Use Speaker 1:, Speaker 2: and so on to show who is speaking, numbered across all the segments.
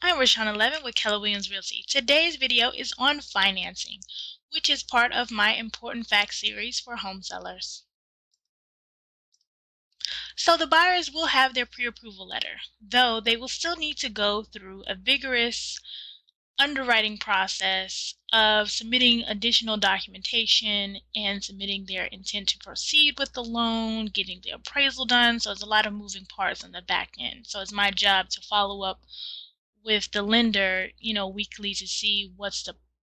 Speaker 1: I'm realtorleaven with Keller Williams Realty. Today's video is on financing, which is part of my Important Facts series for home sellers. So the buyers will have their pre-approval letter, though they will still need to go through a vigorous underwriting process of submitting additional documentation and submitting their intent to proceed with the loan, getting the appraisal done. So there's a lot of moving parts on the back end. So it's my job to follow up with the lender, weekly to see what's the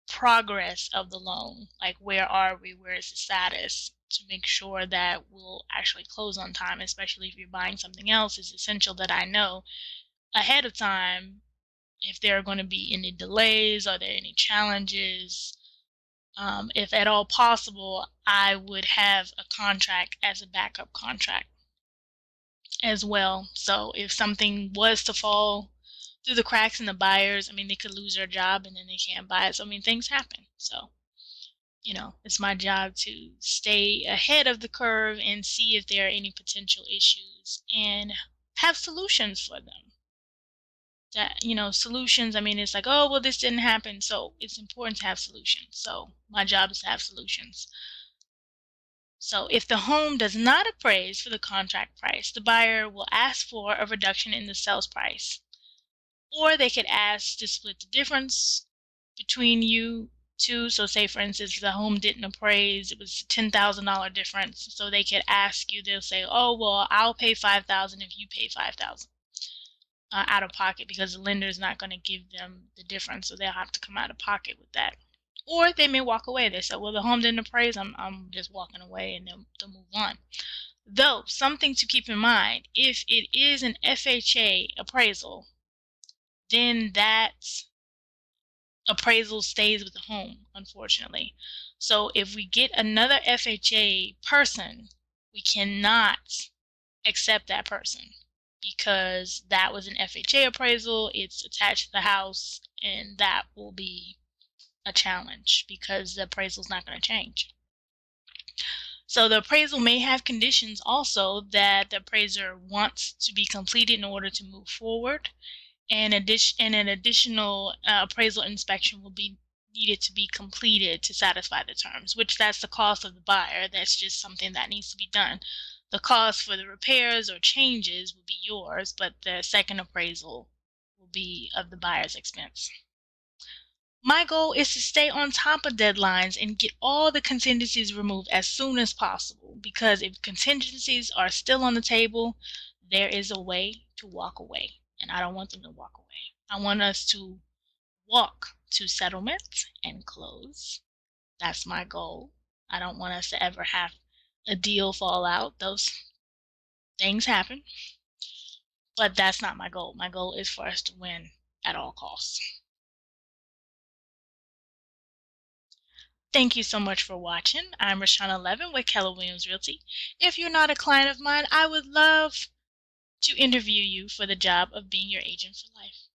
Speaker 1: progress of the loan. Like, where are we? Where is the status? To make sure that we'll actually close on time, especially if you're buying something else. It's essential that I know ahead of time if there are going to be any delays, are there any challenges. If at all possible, I would have a contract as a backup contract as well. So if something was to fall through the cracks in the buyers, they could lose their job and then they can't buy it. So, things happen. So, it's my job to stay ahead of the curve and see if there are any potential issues and have solutions for them. That, solutions, it's like, oh, well, this didn't happen. So it's important to have solutions. So my job is to have solutions. So if the home does not appraise for the contract price, the buyer will ask for a reduction in the sales price. Or they could ask to split the difference between you two. So say, for instance, the home didn't appraise, it was a $10,000 difference. So they could ask you, they'll say, oh, well, I'll pay $5,000 if you pay $5,000 out of pocket, because the lender is not going to give them the difference. So they'll have to come out of pocket with that. Or they may walk away. They say, well, the home didn't appraise, I'm just walking away, and they'll move on. Though, something to keep in mind, if it is an FHA appraisal, then that appraisal stays with the home, unfortunately. So if we get another FHA person, we cannot accept that person, because that was an FHA appraisal, it's attached to the house, and that will be a challenge because the appraisal is not going to change. So the appraisal may have conditions also that the appraiser wants to be completed in order to move forward. And an additional appraisal inspection will be needed to be completed to satisfy the terms, which that's the cost of the buyer. That's just something that needs to be done. The cost for the repairs or changes will be yours, but the second appraisal will be of the buyer's expense. My goal is to stay on top of deadlines and get all the contingencies removed as soon as possible, because if contingencies are still on the table, there is a way to walk away. And I don't want them to walk away. I want us to walk to settlement and close. That's my goal. I don't want us to ever have a deal fall out. Those things happen. But that's not my goal. My goal is for us to win at all costs. Thank you so much for watching. I'm realtorleaven with Keller Williams Realty. If you're not a client of mine, I would love to interview you for the job of being your agent for life.